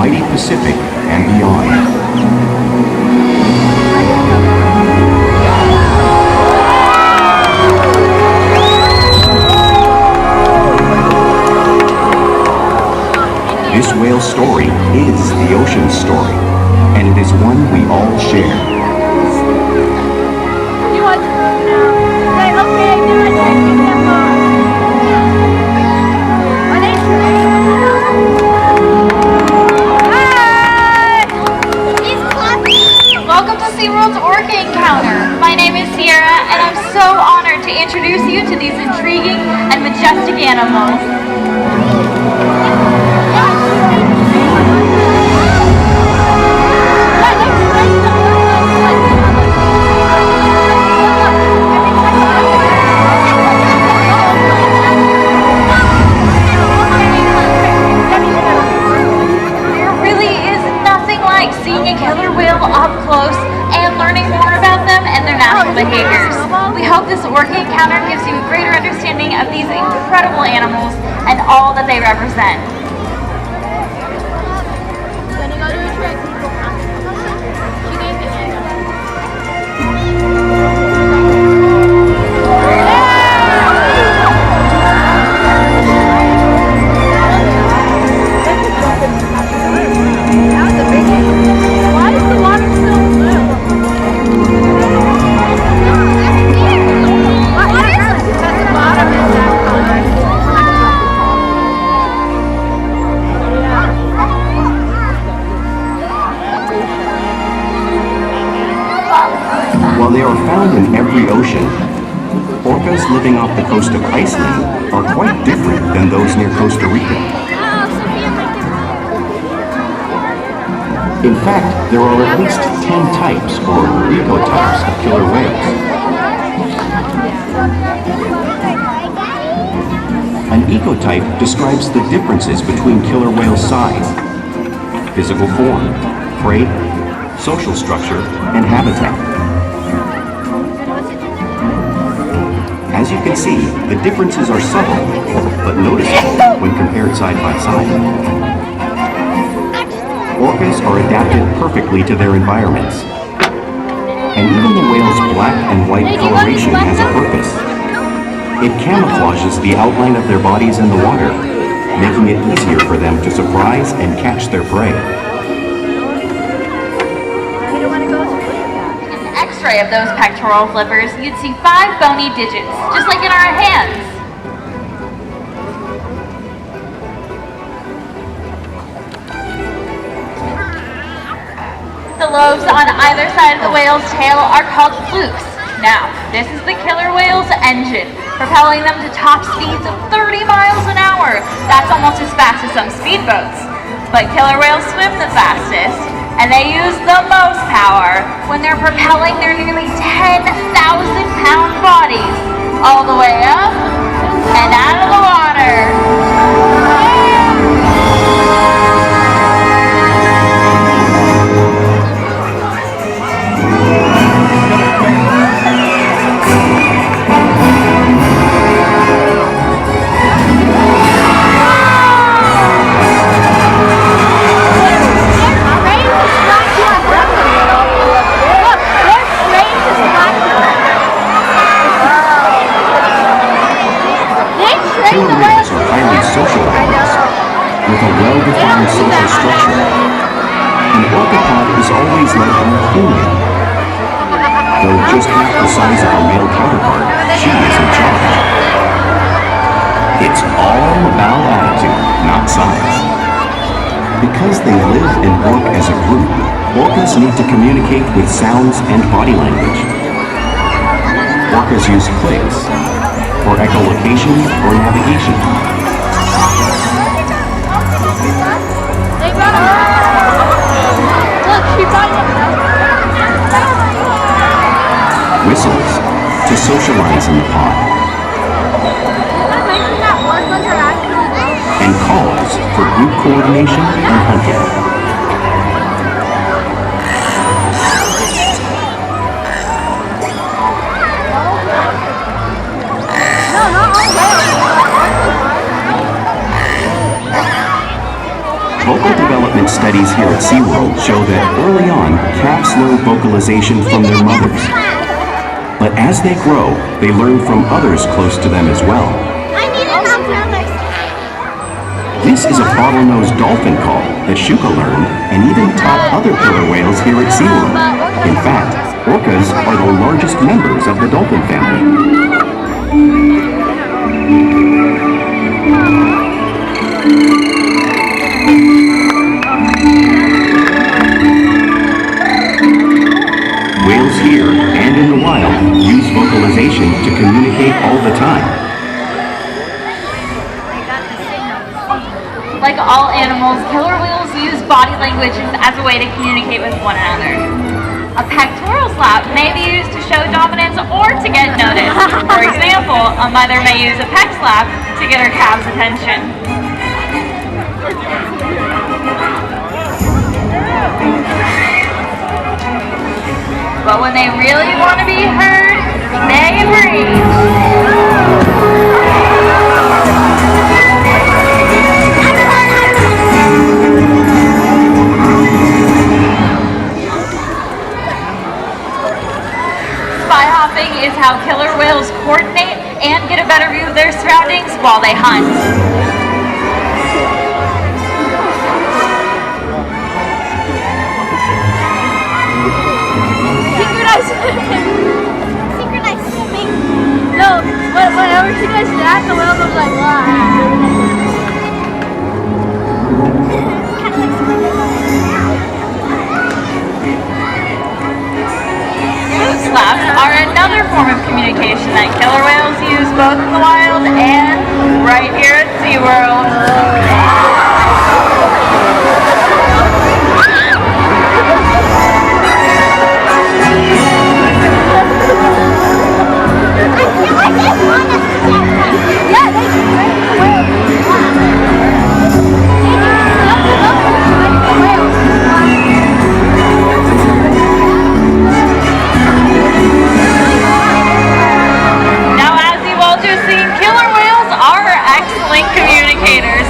mighty Pacific and beyond. This whale's story is the ocean's story, and it is one we all share. You want to say, okay, do it, take them on. Are they Hi! Welcome to SeaWorld's Orca Encounter. My name is Sierra, and I'm so honored to introduce you to these intriguing and majestic animals. Behaviors. We hope this Orca encounter gives you a greater understanding of these incredible animals and all that they represent. While they are found in every ocean, orcas living off the coast of Iceland are quite different than those near Costa Rica. In fact, there are at least 10 types or ecotypes of killer whales. An ecotype describes the differences between killer whale size, physical form, prey, social structure, and habitat. As you can see, the differences are subtle, but noticeable when compared side by side. Orcas are adapted perfectly to their environments. And even the whale's black and white coloration has a purpose. It camouflages the outline of their bodies in the water, making it easier for them to surprise and catch their prey. X-ray of those pectoral flippers, you'd see 5 bony digits, just like in our hands. The lobes on either side of the whale's tail are called flukes. Now, this is the killer whale's engine, propelling them to top speeds of 30 miles an hour. That's almost as fast as some speedboats. But killer whales swim the fastest, and they use the most power when they're propelling their nearly 10,000-pound bodies all the way up and out of the water. Killer whales are highly social animals with a well-defined social structure. An orcapod is always led by a female. Though just half the size of her male counterpart, she is in charge. It's all about attitude, not size. Because they live and work as a group, orcas need to communicate with sounds and body language. Orcas use clicks for echolocation or navigation. Whistles to socialize in the pod. And calls for group coordination and hunting. Vocal development studies here at SeaWorld show that early on, calves learn vocalization from their mothers. But as they grow, they learn from others close to them as well. This is a bottlenose dolphin call that Shuka learned and even taught other killer whales here at SeaWorld. In fact, orcas are the largest members of the dolphin family. Whales here and in the wild use vocalization to communicate all the time. Like all animals, killer whales use body language as a way to communicate with one another. A pectoral slap may be used to show dominance or to get noticed. For example, a mother may use a pec slap to get her calf's attention. But when they really want to be heard, they breathe. Spy hopping is how killer whales coordinate and get a better view of their surroundings while they hunt. Synchronized swimming? No, whenever she does that, the whale goes like, wow. Kind of like Fluke slaps are another form of communication that killer whales use both in the wild and right here at SeaWorld.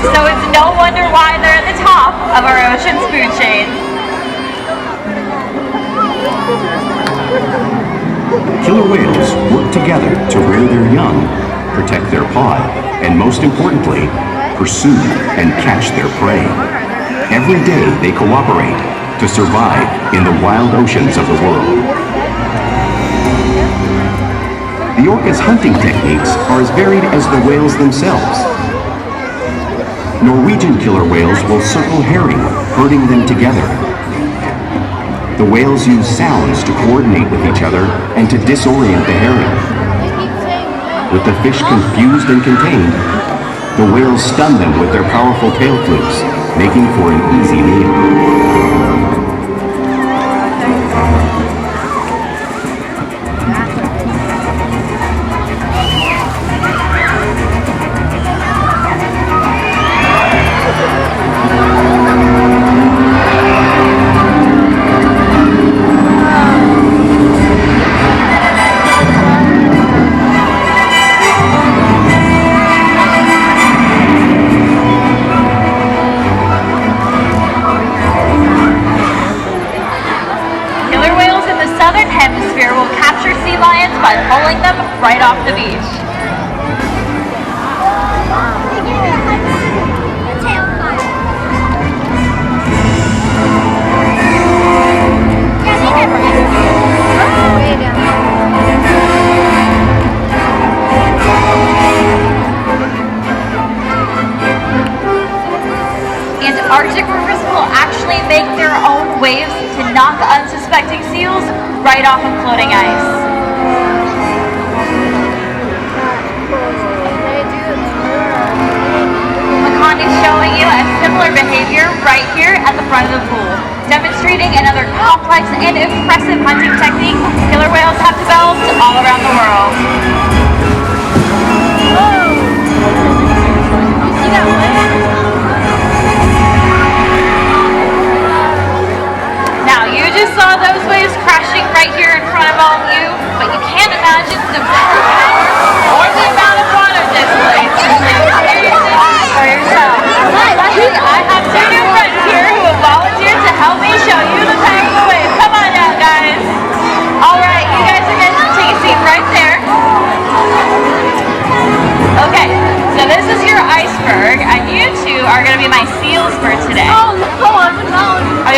So it's no wonder why they're at the top of our ocean's food chain. Killer whales work together to rear their young, protect their pod, and most importantly, pursue and catch their prey. Every day they cooperate to survive in the wild oceans of the world. The orca's hunting techniques are as varied as the whales themselves. Norwegian killer whales will circle herring, herding them together. The whales use sounds to coordinate with each other and to disorient the herring. With the fish confused and contained, the whales stun them with their powerful tail flukes, making for an easy meal. By pulling them right off the beach. Antarctic rivers will actually make their own waves to knock unsuspecting seals right off of floating ice. Makani's showing you a similar behavior right here at the front of the pool, demonstrating another complex and impressive hunting technique killer whales have developed all around the world. Whoa! You see that wave? Now you just saw those waves crashing right here in front of all of you, but you can't imagine the power or the amount of water displaced. For yourself. Actually, I have two new friends here who have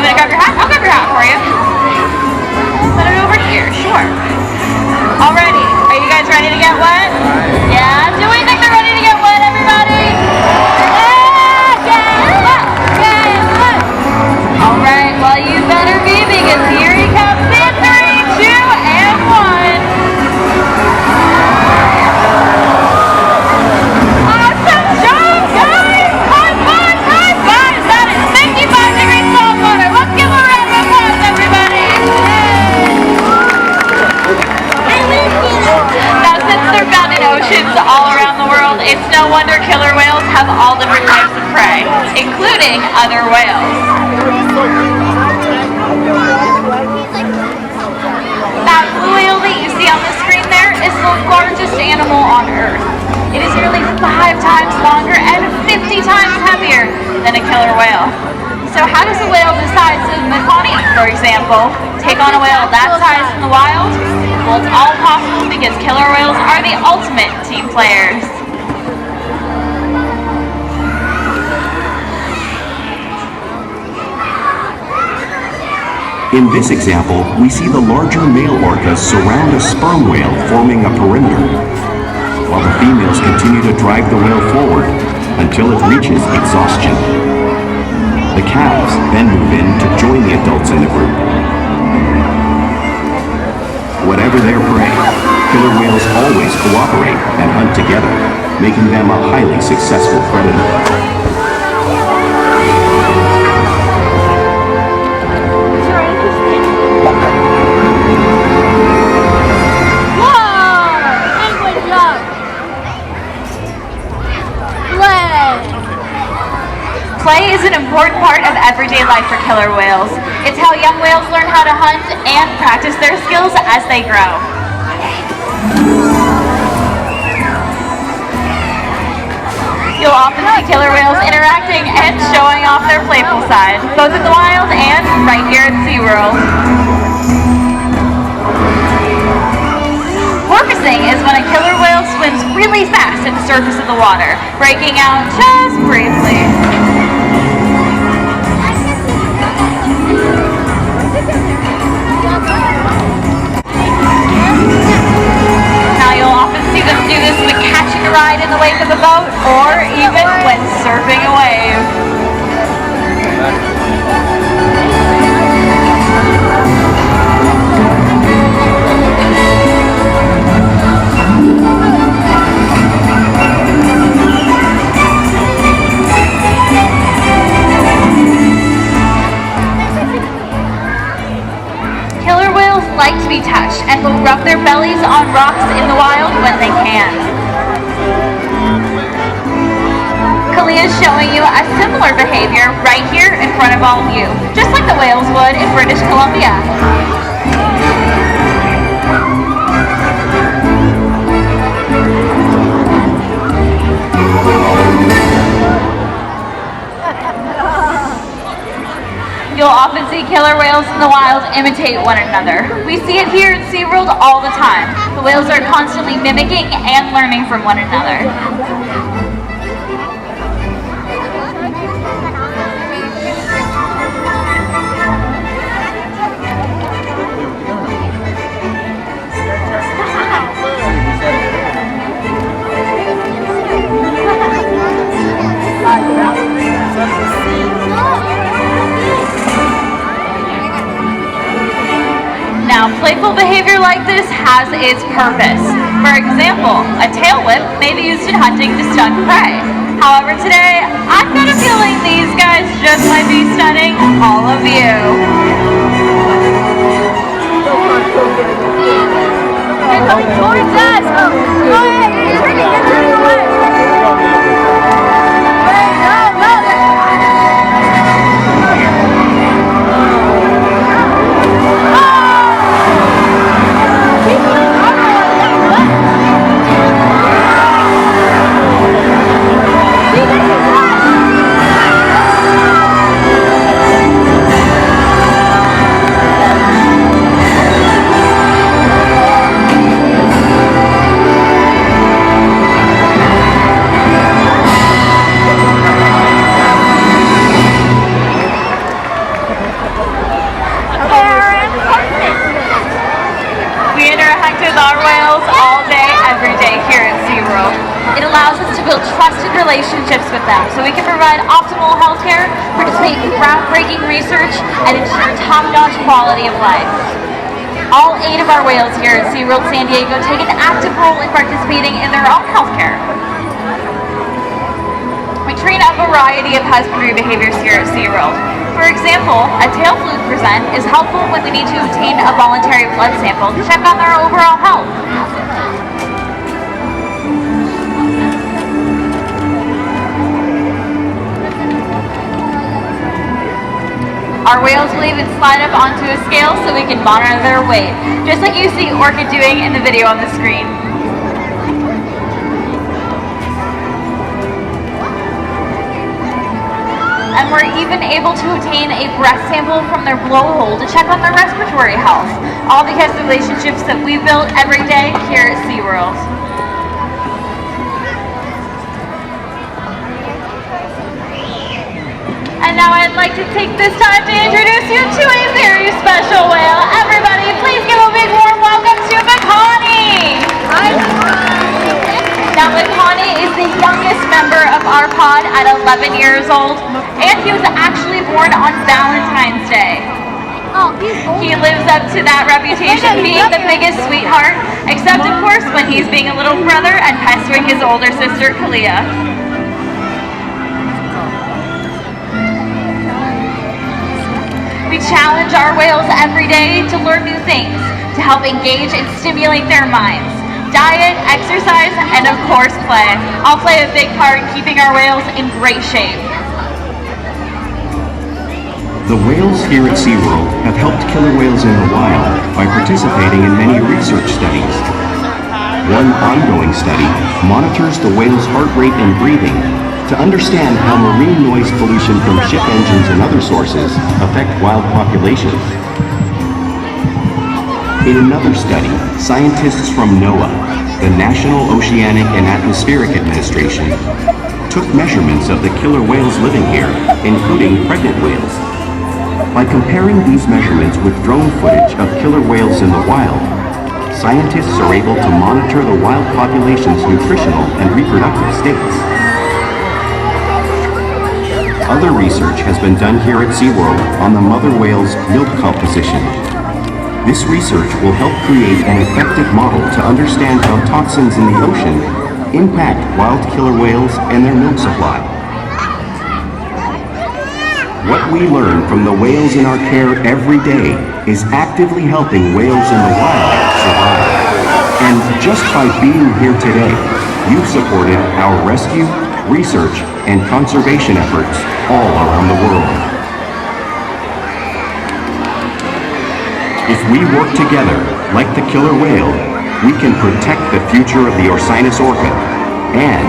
you want to grab your hat? I'll grab your hat for you. Put it over here, sure. Alrighty, are you guys ready to get wet? Yeah? Do we think they're ready to get wet, everybody? Alright, well you better be, because here he comes in 3, 2, and 1. Awesome job, guys! High five, high five! That is 55 degrees salt water. Let's give a round of applause, everybody! Now, since they're found in oceans all around the world, it's no wonder killer whales have all different types of prey, including other whales. That blue whale that you see on the screen there is the largest animal on Earth. It is nearly 5 times longer and 50 times heavier than a killer whale. So how does a whale the size of Makani, for example, take on a whale that size in the wild? Well, it's all possible because killer whales are the ultimate team players. In this example, we see the larger male orcas surround a sperm whale, forming a perimeter, while the females continue to drive the whale forward until it reaches exhaustion. The calves then move in to join the adults in the group. Whatever their prey, killer whales always cooperate and hunt together, making them a highly successful predator. Play is an important part of everyday life for killer whales. It's how young whales learn how to hunt and practice their skills as they grow. You'll often see killer whales interacting and showing off their playful side, both in the wild and right here at SeaWorld. Porpoising is when a killer whale swims really fast at the surface of the water, breaking out just briefly. Now you'll often see them do this when catching a ride in the wake of a boat, or even when surfing a wave. Like to be touched and will rub their bellies on rocks in the wild when they can. Kalia is showing you a similar behavior right here in front of all of you, just like the whales would in British Columbia. You'll often see killer whales in the wild imitate one another. We see it here at SeaWorld all the time. The whales are constantly mimicking and learning from one another. Now, playful behavior like this has its purpose. For example, a tail whip may be used in hunting to stun prey. However, today, I've got a feeling these guys just might be stunning all of you. They're coming towards us! Go ahead, you're running away! with our whales all day, every day here at SeaWorld. It allows us to build trusted relationships with them so we can provide optimal healthcare, participate in groundbreaking research, and ensure top-notch quality of life. All 8 of our whales here at SeaWorld San Diego take an active role in participating in their own healthcare. We train a variety of husbandry behaviors here at SeaWorld. For example, a tail fluke present is helpful when we need to obtain a voluntary blood sample to check on their overall health. Our whales will even slide up onto a scale so we can monitor their weight, just like you see Orca doing in the video on the screen. And we're even able to obtain a breath sample from their blowhole to check on their respiratory health, all because of the relationships that we build every day here at SeaWorld. And now I'd like to take this time to introduce you to a very special whale. Everybody, please give a big warm welcome to Makani! Hi, Makani! Now, Makani is the youngest member of our pod at 11 years old, and he was actually born on Valentine's Day. Oh, he's old. He lives up to that reputation, being the biggest sweetheart, except of course when he's being a little brother and pestering his older sister, Kalia. We challenge our whales every day to learn new things, to help engage and stimulate their minds. Diet, exercise, and of course play. All play a big part in keeping our whales in great shape. The whales here at SeaWorld have helped killer whales in the wild by participating in many research studies. One ongoing study monitors the whale's heart rate and breathing to understand how marine noise pollution from ship engines and other sources affect wild populations. In another study, scientists from NOAA, the National Oceanic and Atmospheric Administration, took measurements of the killer whales living here, including pregnant whales. By comparing these measurements with drone footage of killer whales in the wild, scientists are able to monitor the wild population's nutritional and reproductive states. Other research has been done here at SeaWorld on the mother whale's milk composition. This research will help create an effective model to understand how toxins in the ocean impact wild killer whales and their milk supply. What we learn from the whales in our care every day is actively helping whales in the wild survive. And just by being here today, you've supported our rescue, research, and conservation efforts all around the world. If we work together, like the killer whale, we can protect the future of the Orcinus orca and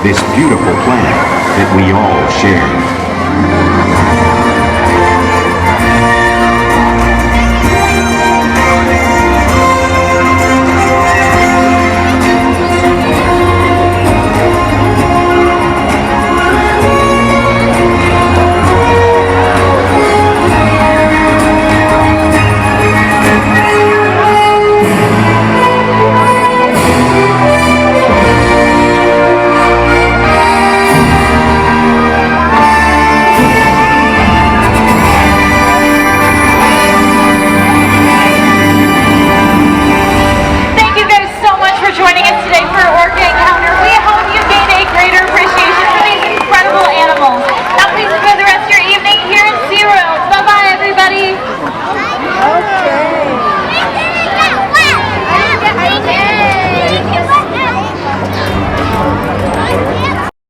this beautiful planet that we all share.